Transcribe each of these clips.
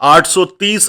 830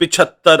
75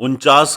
49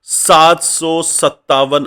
2757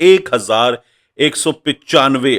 1195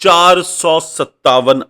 457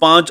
5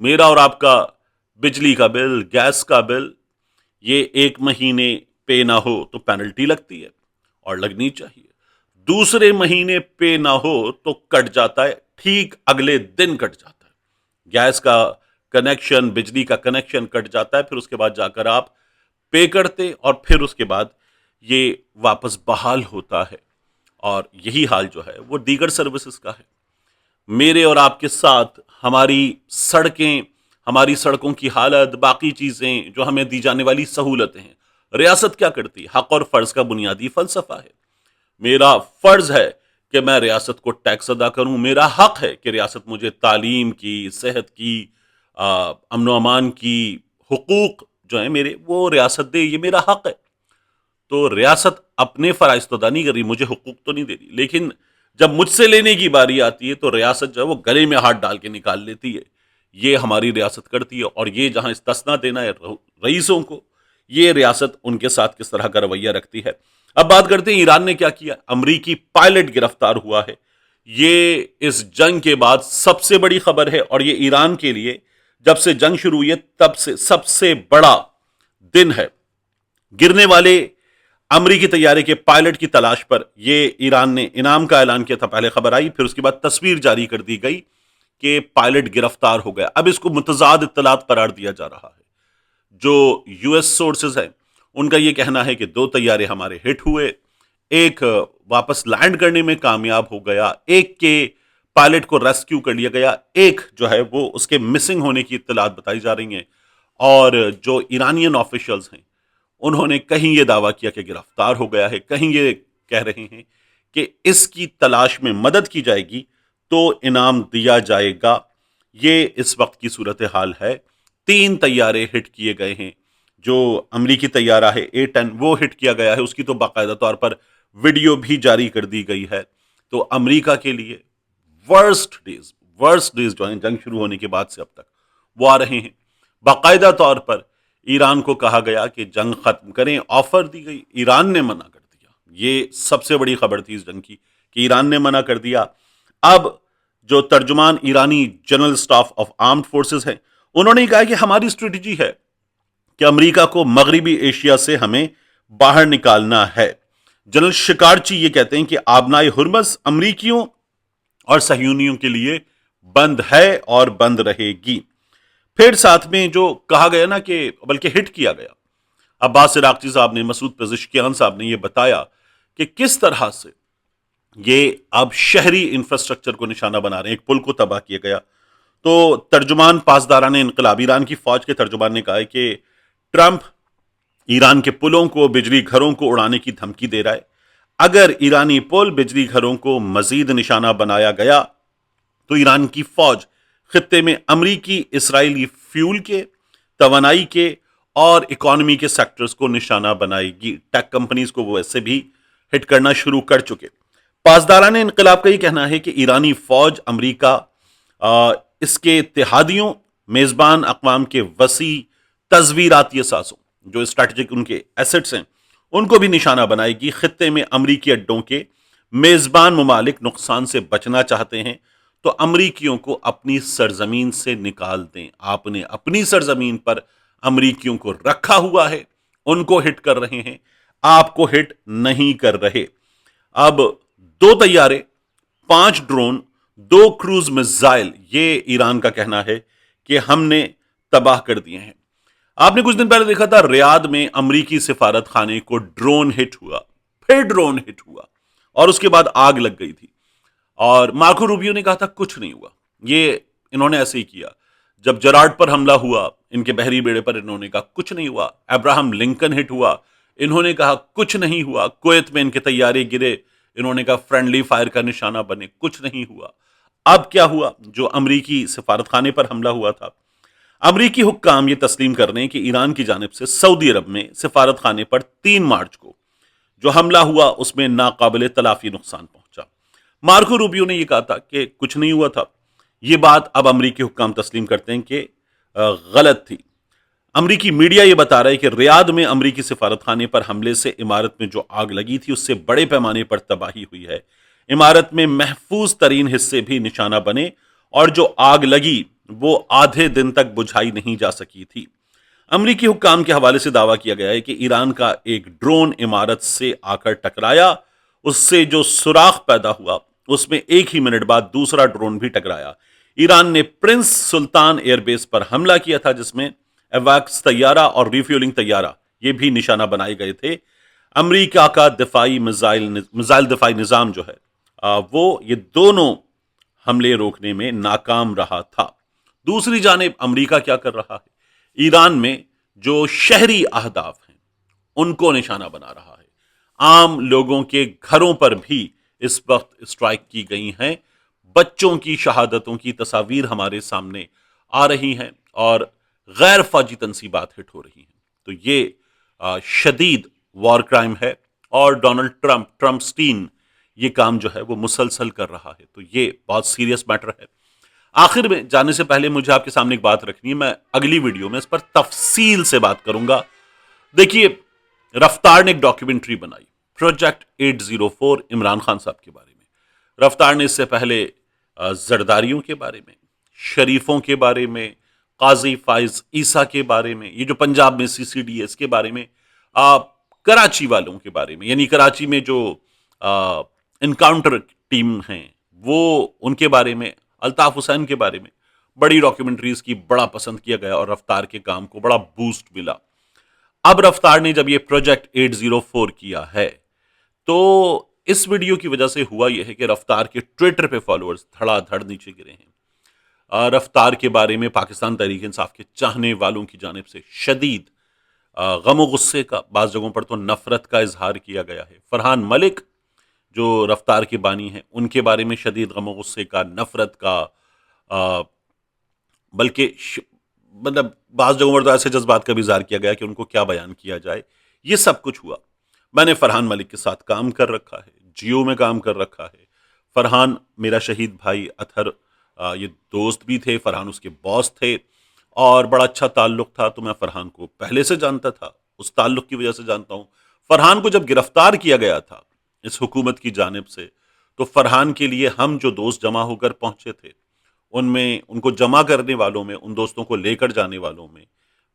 میرا اور آپ کا بجلی کا بل، گیس کا بل، یہ 1 مہینے پے نہ ہو تو پینلٹی لگتی ہے اور لگنی چاہیے، دوسرے مہینے پے نہ ہو تو کٹ جاتا ہے، ٹھیک اگلے دن کٹ جاتا ہے، گیس کا کنیکشن، بجلی کا کنیکشن کٹ جاتا ہے، پھر اس کے بعد جا کر آپ پے کرتے اور پھر اس کے بعد یہ واپس بحال ہوتا ہے۔ اور یہی حال جو ہے وہ دیگر سروسز کا ہے۔ میرے اور آپ کے ساتھ ہماری سڑکیں، ہماری سڑکوں کی حالت، باقی چیزیں جو ہمیں دی جانے والی سہولتیں ہیں، ریاست کیا کرتی ہے؟ حق اور فرض کا بنیادی فلسفہ ہے۔ میرا فرض ہے کہ میں ریاست کو ٹیکس ادا کروں، میرا حق ہے کہ ریاست مجھے تعلیم کی، صحت کی، امن و امان کی، حقوق جو ہیں میرے، وہ ریاست دے، یہ میرا حق ہے۔ تو ریاست اپنے فرائض تو ادا نہیں کر رہی، مجھے حقوق تو نہیں دے رہی، لیکن جب مجھ سے لینے کی باری آتی ہے تو ریاست جو ہے وہ گلے میں ہاتھ ڈال کے نکال لیتی ہے۔ یہ ہماری ریاست کرتی ہے، اور یہ جہاں استثنا دینا ہے رئیسوں کو، یہ ریاست ان کے ساتھ کس طرح کا رویہ رکھتی ہے۔ اب بات کرتے ہیں ایران نے کیا کیا۔ امریکی پائلٹ گرفتار ہوا ہے، یہ اس جنگ کے بعد سب سے بڑی خبر ہے، اور یہ ایران کے لیے جب سے جنگ شروع ہوئی ہے تب سے سب سے بڑا دن ہے۔ گرنے والے امریکی طیارے کے پائلٹ کی تلاش پر یہ ایران نے انعام کا اعلان کیا تھا، پہلے خبر آئی، پھر اس کے بعد تصویر جاری کر دی گئی کہ پائلٹ گرفتار ہو گیا۔ اب اس کو متضاد اطلاعات قرار دیا جا رہا ہے۔ جو یو ایس سورسز ہیں ان کا یہ کہنا ہے کہ 2 طیارے ہمارے ہٹ ہوئے، ایک واپس لینڈ کرنے میں کامیاب ہو گیا، ایک کے پائلٹ کو ریسکیو کر لیا گیا، ایک جو ہے وہ اس کے مسنگ ہونے کی اطلاعات بتائی جا رہی ہیں۔ اور جو ایرانین آفیشلز ہیں انہوں نے کہیں یہ دعویٰ کیا کہ گرفتار ہو گیا ہے، کہیں یہ کہہ رہے ہیں کہ اس کی تلاش میں مدد کی جائے گی تو انعام دیا جائے گا۔ یہ اس وقت کی صورتحال ہے۔ 3 طیارے ہٹ کیے گئے ہیں۔ جو امریکی طیارہ ہے A-10 وہ ہٹ کیا گیا ہے، اس کی تو باقاعدہ طور پر ویڈیو بھی جاری کر دی گئی ہے۔ تو امریکہ کے لیے ورسٹ ڈیز جو ہیں جنگ شروع ہونے کے بعد سے اب تک وہ آ رہے ہیں۔ باقاعدہ طور پر ایران کو کہا گیا کہ جنگ ختم کریں، آفر دی گئی، ایران نے منع کر دیا۔ یہ سب سے بڑی خبر تھی اس جنگ کی کہ ایران نے منع کر دیا۔ اب جو ترجمان ایرانی general staff of armed forces ہیں انہوں نے کہا کہ ہماری اسٹریٹجی ہے کہ امریکہ کو مغربی ایشیا سے ہمیں باہر نکالنا ہے۔ جنرل شکارچی یہ کہتے ہیں کہ آبنائے ہرمز امریکیوں اور صہیونیوں کے لیے بند ہے اور بند رہے گی۔ پھر ساتھ میں جو کہا گیا نا کہ بلکہ ہٹ کیا گیا، عباس عراقچی صاحب نے، مسعود پزشکیان صاحب نے یہ بتایا کہ کس طرح سے یہ اب شہری انفراسٹرکچر کو نشانہ بنا رہے ہیں، ایک پل کو تباہ کیا گیا۔ تو ترجمان پاسداران انقلاب، ایران کی فوج کے ترجمان نے کہا ہے کہ ٹرمپ ایران کے پلوں کو، بجلی گھروں کو اڑانے کی دھمکی دے رہا ہے۔ اگر ایرانی پل، بجلی گھروں کو مزید نشانہ بنایا گیا تو ایران کی فوج خطے میں امریکی اسرائیلی فیول کے، توانائی کے اور اکانومی کے سیکٹرز کو نشانہ بنائے گی۔ ٹیک کمپنیز کو وہ ایسے بھی ہٹ کرنا شروع کر چکے۔ پاسداران انقلاب کا یہ کہنا ہے کہ ایرانی فوج امریکہ، اس کے اتحادیوں، میزبان اقوام کے وسیع تزویراتی اثاثوں، جو اسٹریٹجک ان کے ایسٹس ہیں، ان کو بھی نشانہ بنائے گی۔ خطے میں امریکی اڈوں کے میزبان ممالک نقصان سے بچنا چاہتے ہیں تو امریکیوں کو اپنی سرزمین سے نکال دیں۔ آپ نے اپنی سرزمین پر امریکیوں کو رکھا ہوا ہے، ان کو ہٹ کر رہے ہیں، آپ کو ہٹ نہیں کر رہے۔ اب 2 طیارے، 5 ڈرون، 2 کروز میزائل، یہ ایران کا کہنا ہے کہ ہم نے تباہ کر دیے ہیں۔ آپ نے کچھ دن پہلے دیکھا تھا ریاض میں امریکی سفارت خانے کو ڈرون ہٹ ہوا، پھر ڈرون ہٹ ہوا، اور اس کے بعد آگ لگ گئی تھی، اور مارکو روبیو نے کہا تھا کچھ نہیں ہوا۔ یہ انہوں نے ایسے ہی کیا۔ جب جراڈ پر حملہ ہوا، ان کے بحری بیڑے پر، انہوں نے کہا کچھ نہیں ہوا۔ ابراہم لنکن ہٹ ہوا، انہوں نے کہا کچھ نہیں ہوا۔ کویت میں ان کے طیارے گرے، انہوں نے کہا فرینڈلی فائر کا نشانہ بنے، کچھ نہیں ہوا۔ اب کیا ہوا؟ جو امریکی سفارت خانے پر حملہ ہوا تھا، امریکی حکام یہ تسلیم کر رہے ہیں کہ ایران کی جانب سے سعودی عرب میں سفارت خانے پر 3 مارچ کو جو حملہ ہوا اس میں ناقابل تلافی نقصان پہنچا۔ مارکو روبیو نے یہ کہا تھا کہ کچھ نہیں ہوا تھا۔ یہ بات اب امریکی حکام تسلیم کرتے ہیں کہ غلط تھی۔ امریکی میڈیا یہ بتا رہا ہے کہ ریاض میں امریکی سفارت خانے پر حملے سے عمارت میں جو آگ لگی تھی اس سے بڑے پیمانے پر تباہی ہوئی ہے۔ عمارت میں محفوظ ترین حصے بھی نشانہ بنے، اور جو آگ لگی وہ آدھے دن تک بجھائی نہیں جا سکی تھی۔ امریکی حکام کے حوالے سے دعویٰ کیا گیا ہے کہ ایران کا ایک ڈرون عمارت سے آ کر ٹکرایا، اس سے جو سوراخ پیدا ہوا اس میں ایک ہی منٹ بعد دوسرا ڈرون بھی ٹکرایا۔ ایران نے پرنس سلطان ایئر بیس پر حملہ کیا تھا، جس میں ایواکس طیارہ اور ریفیولنگ طیارہ یہ بھی نشانہ بنائے گئے تھے۔ امریکہ کا دفاعی میزائل دفاعی نظام جو ہے وہ یہ دونوں حملے روکنے میں ناکام رہا تھا۔ دوسری جانب امریکہ کیا کر رہا ہے؟ ایران میں جو شہری اہداف ہیں ان کو نشانہ بنا رہا ہے۔ عام لوگوں کے گھروں پر بھی اس وقت اسٹرائک کی گئی ہیں۔ بچوں کی شہادتوں کی تصاویر ہمارے سامنے آ رہی ہیں اور غیر فوجی تنصیبات ہٹ ہو رہی ہیں۔ تو یہ شدید وار کرائم ہے اور ڈونلڈ ٹرمپسٹین یہ کام جو ہے وہ مسلسل کر رہا ہے۔ تو یہ بہت سیریس میٹر ہے۔ آخر میں جانے سے پہلے مجھے آپ کے سامنے ایک بات رکھنی ہے، میں اگلی ویڈیو میں اس پر تفصیل سے بات کروں گا۔ دیکھیے، رفتار نے ایک ڈاکیومنٹری بنائی پروجیکٹ 804 عمران خان صاحب کے بارے میں۔ رفتار نے اس سے پہلے زرداریوں کے بارے میں، شریفوں کے بارے میں، قاضی فائز عیسیٰ کے بارے میں، یہ جو پنجاب میں CCDS کے بارے میں، کراچی والوں کے بارے میں، یعنی کراچی میں جو انکاؤنٹر ٹیم ہیں وہ ان کے بارے میں، الطاف حسین کے بارے میں بڑی ڈاکیومنٹریز کی بڑا پسند کیا گیا اور رفتار کے کام کو بڑا بوسٹ ملا۔ اب رفتار نے جب یہ پروجیکٹ 804 کیا ہے تو اس ویڈیو کی وجہ سے ہوا یہ ہے کہ رفتار کے ٹویٹر پہ فالوورز دھڑا دھڑ نیچے گرے ہیں۔ رفتار کے بارے میں پاکستان تحریک انصاف کے چاہنے والوں کی جانب سے شدید غم و غصے کا، بعض جگہوں پر تو نفرت کا اظہار کیا گیا ہے۔ فرحان ملک جو رفتار کے بانی ہیں ان کے بارے میں شدید غم و غصے کا، نفرت کا، بلکہ مطلب بعض جگہوں پر تو ایسے جذبات کا بھی اظہار کیا گیا کہ ان کو کیا بیان کیا جائے۔ یہ سب کچھ ہوا۔ میں نے فرحان ملک کے ساتھ کام کر رکھا ہے، جیو میں کام کر رکھا ہے۔ فرحان میرا شہید بھائی اطہر یہ دوست بھی تھے، فرحان اس کے باس تھے اور بڑا اچھا تعلق تھا، تو میں فرحان کو پہلے سے جانتا تھا، اس تعلق کی وجہ سے جانتا ہوں۔ فرحان کو جب گرفتار کیا گیا تھا اس حکومت کی جانب سے تو فرحان کے لیے ہم جو دوست جمع ہو کر پہنچے تھے ان میں، ان کو جمع کرنے والوں میں، ان دوستوں کو لے کر جانے والوں میں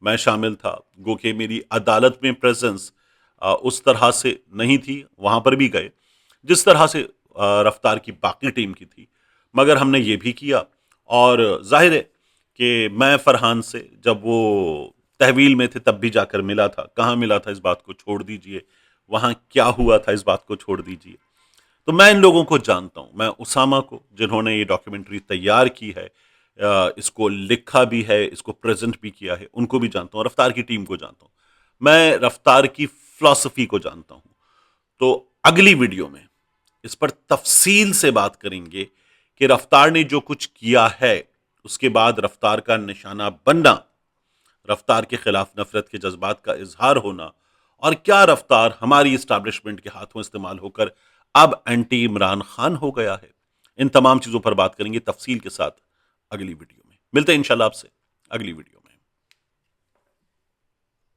میں شامل تھا۔ گو کہ میری عدالت میں پریزنس اس طرح سے نہیں تھی، وہاں پر بھی گئے جس طرح سے رفتار کی باقی ٹیم کی تھی، مگر ہم نے یہ بھی کیا۔ اور ظاہر ہے کہ میں فرحان سے جب وہ تحویل میں تھے تب بھی جا کر ملا تھا۔ کہاں ملا تھا اس بات کو چھوڑ دیجئے، وہاں کیا ہوا تھا اس بات کو چھوڑ دیجئے۔ تو میں ان لوگوں کو جانتا ہوں، میں اسامہ کو جنہوں نے یہ ڈاکیومنٹری تیار کی ہے، اس کو لکھا بھی ہے، اس کو پریزنٹ بھی کیا ہے، ان کو بھی جانتا ہوں، رفتار کی ٹیم کو جانتا ہوں، میں رفتار کی فلسفی کو جانتا ہوں۔ تو اگلی ویڈیو میں اس پر تفصیل سے بات کریں گے کہ رفتار نے جو کچھ کیا ہے اس کے بعد رفتار کا نشانہ بننا، رفتار کے خلاف نفرت کے جذبات کا اظہار ہونا، اور کیا رفتار ہماری اسٹیبلشمنٹ کے ہاتھوں استعمال ہو کر اب اینٹی عمران خان ہو گیا ہے۔ ان تمام چیزوں پر بات کریں گے تفصیل کے ساتھ اگلی ویڈیو میں۔ ملتے ہیں انشاءاللہ آپ سے اگلی ویڈیو میں۔